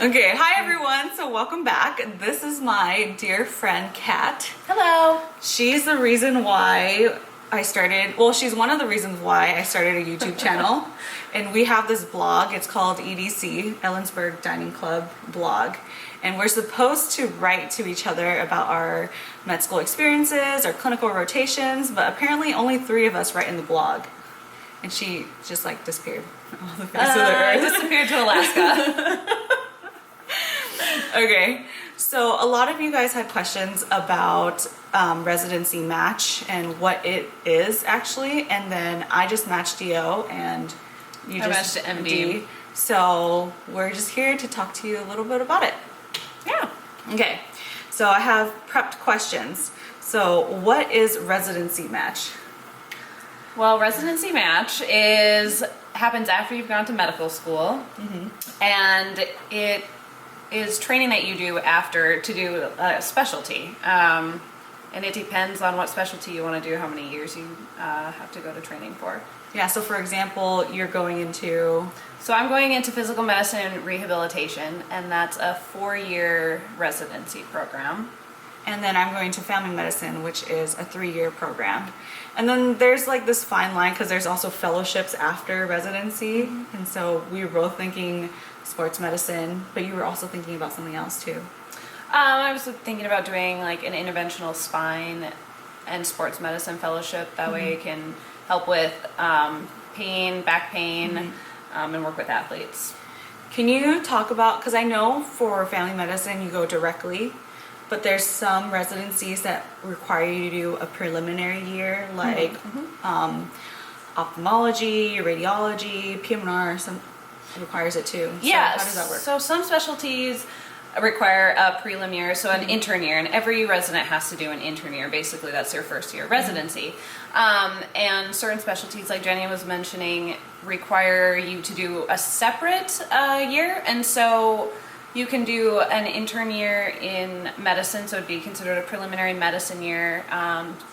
Okay, hi everyone. So welcome back. This is my dear friend Kat. Hello. She's the reason why I started, well, she's one of the reasons why I started a YouTube channel. And we have this blog. It's called EDC, Ellensburg Dining Club blog. And we're supposed to write to each other about our med school experiences, our clinical rotations, but apparently only 3 of us write in the blog. And she just like disappeared off the face of the earth. Disappeared to Alaska. Okay, so a lot of you guys had questions about residency match and what it is actually, and then I just matched DO and you I just matched MD. So we're just here to talk to you a little bit about it. Yeah. Okay, so I have prepped questions. So what is residency match? Well, residency match happens after you've gone to medical school, and it is training that you do after to do a specialty. And it depends on what specialty you want to do, how many years you have to go to training for. Yeah, so for example, you're going into... So I'm going into physical medicine and rehabilitation, and that's a 4-year residency program. And then I'm going to family medicine, which is a 3-year program. And then there's like this fine line because there's also fellowships after residency. And so we were both thinking sports medicine, but you were also thinking about something else too. I was thinking about doing like an interventional spine and sports medicine fellowship. That way it can help with pain, back pain, and work with athletes. Can you talk about, because I know for family medicine you go directly, but there's some residencies that require you to do a preliminary year, like ophthalmology, radiology, PM&R, some requires it too. Yeah, So how does that work? So some specialties require a prelim year, so an intern year, and every resident has to do an intern year. Basically, that's their first year of residency. And certain specialties, like Jenny was mentioning, require you to do a separate year, and so you can do an intern year in medicine, so it'd be considered a preliminary medicine year.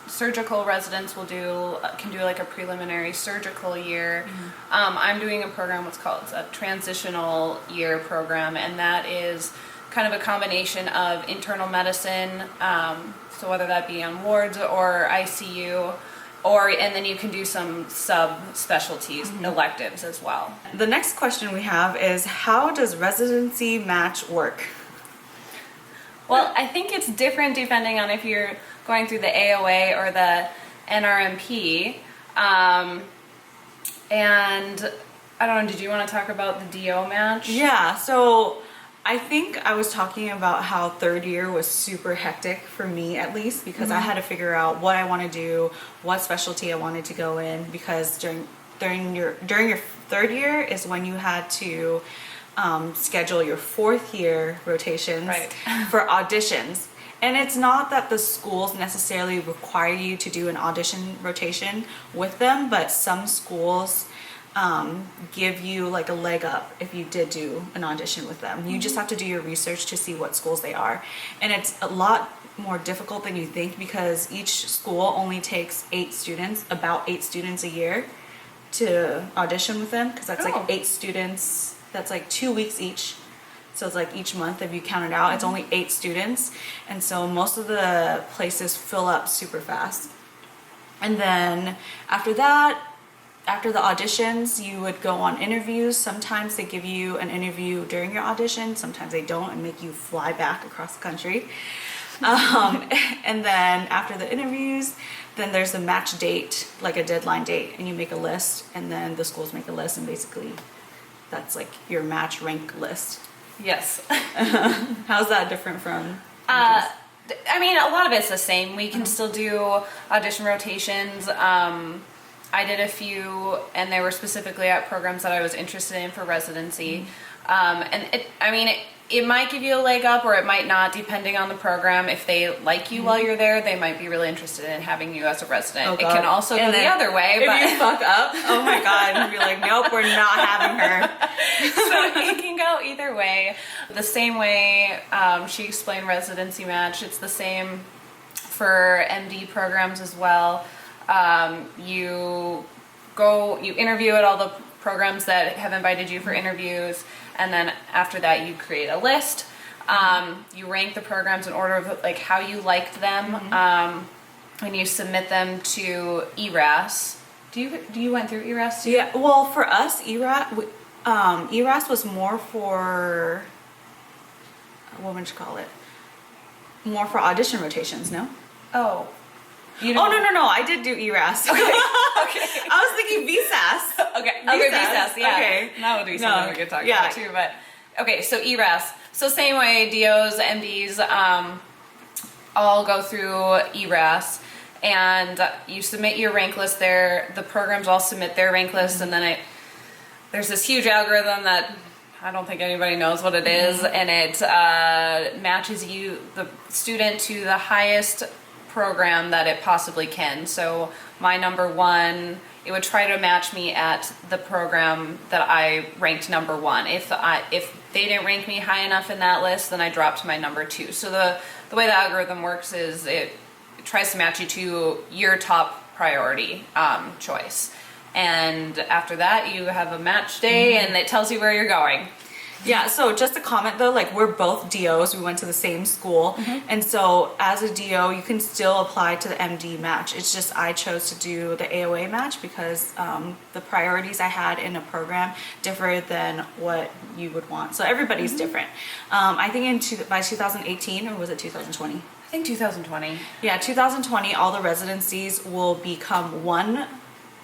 Surgical residents can do like a preliminary surgical year. I'm doing a program what's called a transitional year program, and that is kind of a combination of internal medicine, so whether that be on wards or ICU, and then you can do some subspecialties, electives as well. The next question we have is, how does residency match work? Well, I think it's different depending on if you're going through the AOA or the NRMP. And I don't know, did you want to talk about the DO match? Yeah, so I think I was talking about how 3rd year was super hectic for me, at least, because I had to figure out what I want to do, what specialty I wanted to go in, because during your 3rd year is when you had to schedule your 4th year rotations for auditions. And it's not that the schools necessarily require you to do an audition rotation with them, but some schools give you like a leg up if you did do an audition with them. You just have to do your research to see what schools they are. And it's a lot more difficult than you think, because each school only takes about 8 students a year to audition with them, because that's like 8 students, that's like 2 weeks each. So it's like each month, if you count it out, it's only 8 students. And so most of the places fill up super fast. And then after that, after the auditions, you would go on interviews. Sometimes they give you an interview during your audition. Sometimes they don't and make you fly back across the country. And then after the interviews, then there's a match date, like a deadline date, and you make a list, and then the schools make a list, and basically that's like your match rank list. Yes. How's that different from? I mean, a lot of it's the same. We can still do audition rotations. I did a few, and they were specifically at programs that I was interested in for residency. And it might give you a leg up, or it might not, depending on the program. If they like you while you're there, they might be really interested in having you as a resident. It can also go the other way. If you fuck up, oh my God, and be like, nope, we're not having her. So it can go either way. The same way she explained residency match, it's the same for MD programs as well. You interview at all the programs that have invited you for interviews, and then after that you create a list. You rank the programs in order of like how you liked them, and you submit them to ERAS. Do you went through ERAS too? Yeah, well, for us, ERAS was more for, what would you call it? More for audition rotations, no? Oh. Oh, no, I did do ERAS. Okay. I was thinking VSAS. Okay, VSAS, VSAS, yeah. okay. That would be something we could talk about too, but okay, so ERAS. So same way, DOs, MDs, all go through ERAS, and you submit your rank list there. The programs all submit their rank list, and then there's this huge algorithm that I don't think anybody knows what it is, and it matches the student to the highest program that it possibly can. So my number one, it would try to match me at the program that I ranked number one. If they didn't rank me high enough in that list, then I dropped to my number two. So the way the algorithm works is it tries to match you to your top priority choice. And after that, you have a match day, and it tells you where you're going. Yeah, so just a comment though, like we're both DOs, we went to the same school, and so as a DO, you can still apply to the MD match. It's just I chose to do the AOA match because the priorities I had in a program differ than what you would want. So everybody's different. I think by 2018, or was it 2020? I think 2020. Yeah, 2020, all the residencies will become one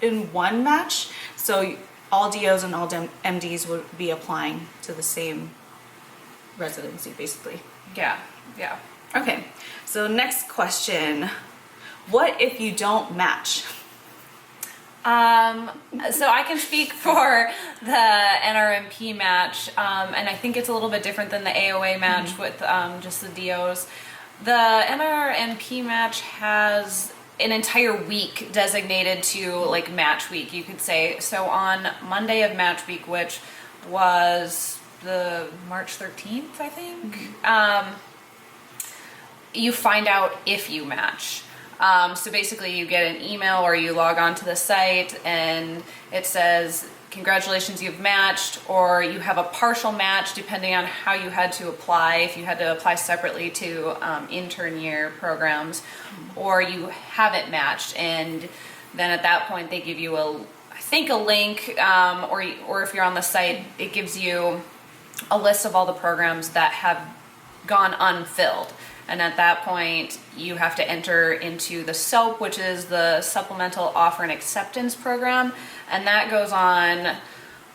match. So all DOs and all MDs would be applying to the same residency, basically. Yeah. Okay, so next question. What if you don't match? So I can speak for the NRMP match, and I think it's a little bit different than the AOA match with just the DOs. The NRMP match has an entire week designated to like match week, you could say. So on Monday of match week, which was the March 13th, I think, you find out if you match. So basically you get an email or you log on to the site and it says, congratulations, you've matched, or you have a partial match depending on how you had to apply, if you had to apply separately to intern year programs, or you haven't matched, and then at that point they give you a link, or if you're on the site, it gives you a list of all the programs that have gone unfilled. And at that point, you have to enter into the SOAP, which is the Supplemental Offer and Acceptance Program. And that goes on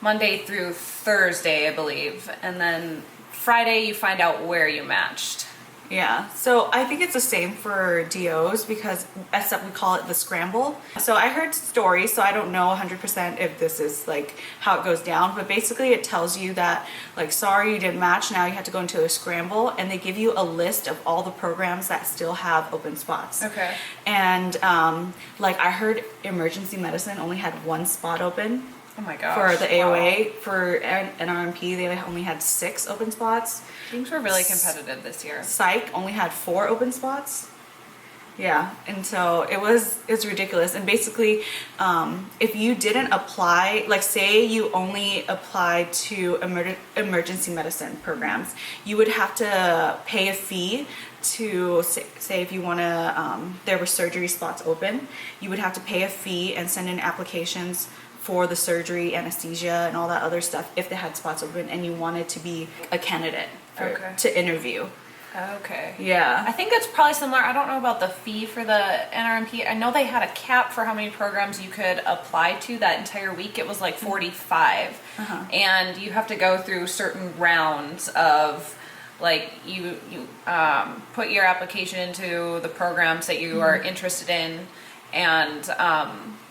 Monday through Thursday, I believe. And then Friday, you find out where you matched. Yeah, so I think it's the same for DOs except we call it the scramble. So I heard stories, so I don't know 100% if this is like how it goes down, but basically it tells you that like, sorry, you didn't match, now you have to go into a scramble, and they give you a list of all the programs that still have open spots. Okay. And like I heard emergency medicine only had one spot open. Oh my gosh. For the AOA, wow. For NRMP, they only had 6 open spots. Things were really competitive this year. Psych only had 4 open spots. Yeah, and so it's ridiculous. And basically, if you didn't apply, like say you only applied to emergency medicine programs, you would have to pay a fee to say if you want to, there were surgery spots open, you would have to pay a fee and send in applications for the surgery, anesthesia, and all that other stuff if they had spots open and you wanted to be a candidate to interview. Okay. Yeah. I think it's probably similar. I don't know about the fee for the NRMP. I know they had a cap for how many programs you could apply to that entire week. It was like 45. And you have to go through certain rounds of like you put your application into the programs that you are interested in, and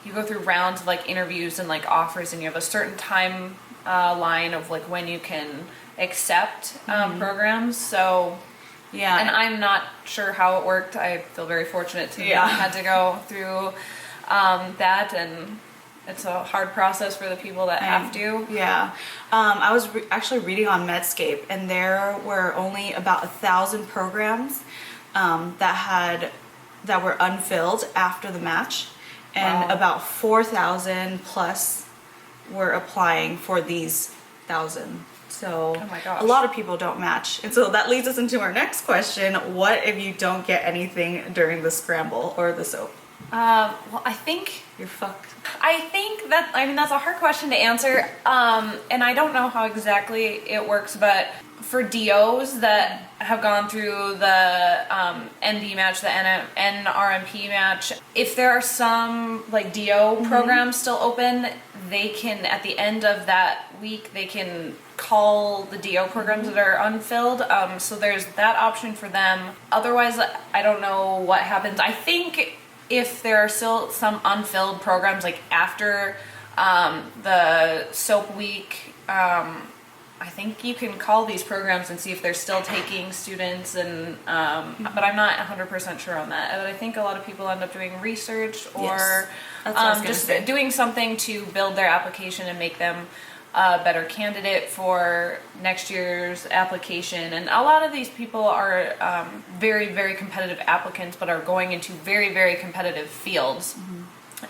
you go through rounds of like interviews and like offers, and you have a certain time line of like when you can accept programs. So yeah, and I'm not sure how it worked. I feel very fortunate to not had to go through that, and it's a hard process for the people that have to. Yeah. I was actually reading on Medscape, and there were only about 1,000 programs that were unfilled after the match, and about 4,000 plus were applying for these 1,000 So Oh my gosh. a lot of people don't match. And so that leads us into our next question. What if you don't get anything during the scramble or the soap? Well, I think You're fucked. that's a hard question to answer. And I don't know how exactly it works, but for DOs that have gone through the ND match, the NRMP match, if there are some like DO programs still open, they can, at the end of that week, they can call the DO programs that are unfilled. So there's that option for them. Otherwise, I don't know what happens. I think if there are still some unfilled programs like after the soap week, I think you can call these programs and see if they're still taking students, and but I'm not 100% sure on that. But I think a lot of people end up doing research or Yes. That's what I was gonna just say. doing something to build their application and make them a better candidate for next year's application. And a lot of these people are very, very competitive applicants, but are going into very, very competitive fields.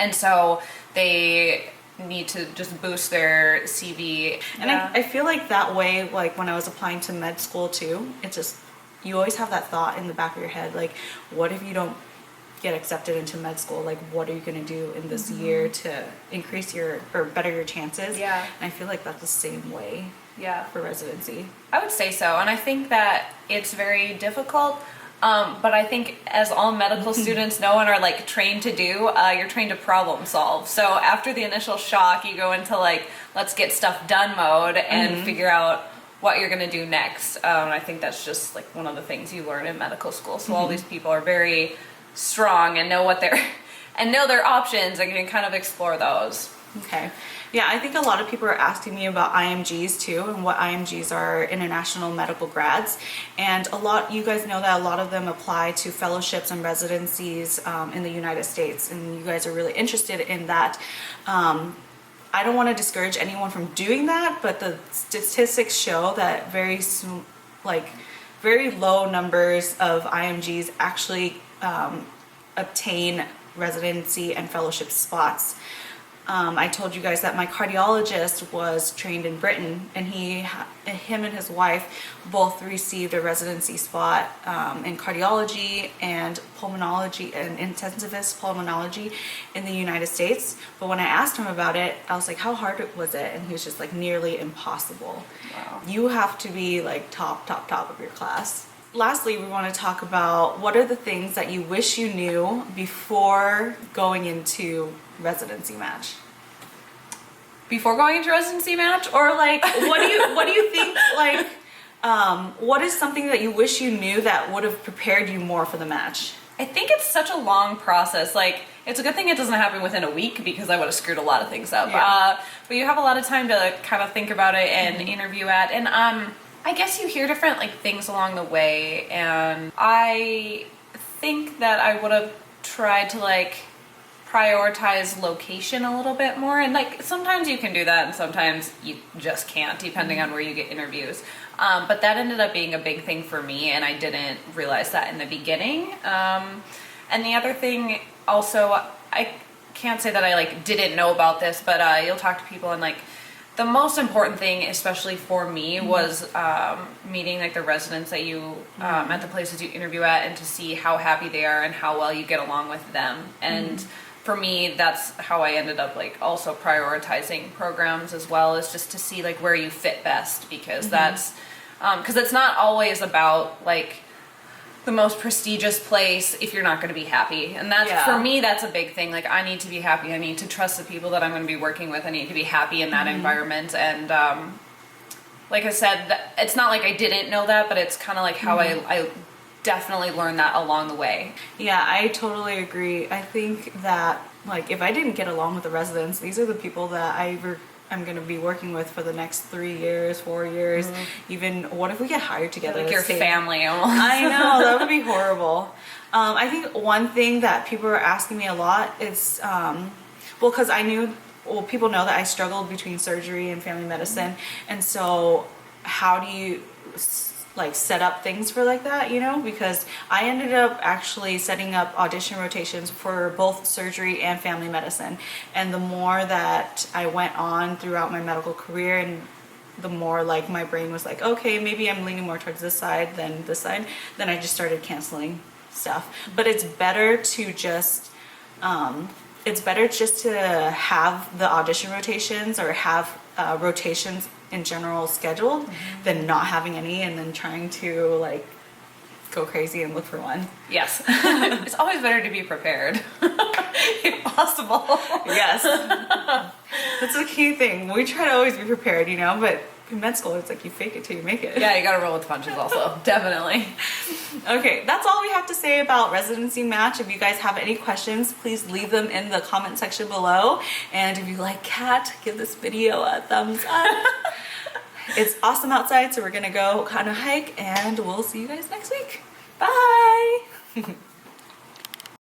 And so they need to just boost their CV. And I feel like that way, like when I was applying to med school too, it's just, you always have that thought in the back of your head, like, what if you don't get accepted into med school? Like, what are you going to do in this year to increase your, or better your chances? Yeah. And I feel like that's the same way Yeah, for residency. I would say so. And I think that it's very difficult. But I think as all medical students know and are like trained to do, you're trained to problem solve. So after the initial shock, you go into like, let's get stuff done mode and figure out what you're going to do next. And I think that's just like one of the things you learn in medical school. So all these people are very strong and know what they're, and know their options and can kind of explore those. Okay. Yeah, I think a lot of people are asking me about IMGs too, and what IMGs are, international medical grads. And you guys know that a lot of them apply to fellowships and residencies in the United States, and you guys are really interested in that. I don't want to discourage anyone from doing that, but the statistics show that very low numbers of IMGs actually obtain residency and fellowship spots. I told you guys that my cardiologist was trained in Britain, and him and his wife both received a residency spot in cardiology and pulmonology and intensivist pulmonology in the United States. But when I asked him about it, I was like, how hard was it? And he was just like, nearly impossible. Wow. You have to be like top of your class. Lastly, we want to talk about what are the things that you wish you knew before going into residency match. Before going into residency match? Or like, what do you think, like, what is something that you wish you knew that would have prepared you more for the match? I think it's such a long process. Like, it's a good thing it doesn't happen within a week, because I would have screwed a lot of things up. Yeah. But you have a lot of time to like, kind of think about it and interview at. And I guess you hear different like things along the way. And I think that I would have tried to like prioritize location a little bit more. And like sometimes you can do that and sometimes you just can't, depending on where you get interviews. But that ended up being a big thing for me, and I didn't realize that in the beginning. And the other thing also, I can't say that I like didn't know about this, but you'll talk to people, and like the most important thing, especially for me, was meeting like the residents that you at the places you interview at, and to see how happy they are and how well you get along with them. And for me, that's how I ended up like also prioritizing programs as well, is just to see like where you fit best, because that's because it's not always about like the most prestigious place if you're not going to be happy. And that's, for me, that's a big thing. Like, I need to be happy. I need to trust the people that I'm going to be working with. I need to be happy in that environment. And like I said, it's not like I didn't know that, but it's kind of like how I definitely learned that along the way. Yeah, I totally agree. I think that like if I didn't get along with the residents, these are the people that I'm going to be working with for the next 3 years, 4 years. Even what if we get hired together? Like your family almost. I know, that would be horrible. I think one thing that people are asking me a lot is, because people know that I struggled between surgery and family medicine. And so how do you like set up things for like that, you know? Because I ended up actually setting up audition rotations for both surgery and family medicine. And the more that I went on throughout my medical career and the more like my brain was like, okay, maybe I'm leaning more towards this side than this side, then I just started canceling stuff. But it's better to just to have the audition rotations or have rotations in general scheduled than not having any and then trying to like go crazy and look for one. Yes. It's always better to be prepared, if possible. Yes. That's the key thing. We try to always be prepared, you know, but in med school, it's like you fake it till you make it. Yeah, you gotta roll with the punches also. Definitely. Okay, that's all we have to say about residency match. If you guys have any questions, please leave them in the comment section below. And if you like Kat, give this video a thumbs up. It's awesome outside, so we're gonna go kind of hike, and we'll see you guys next week. Bye!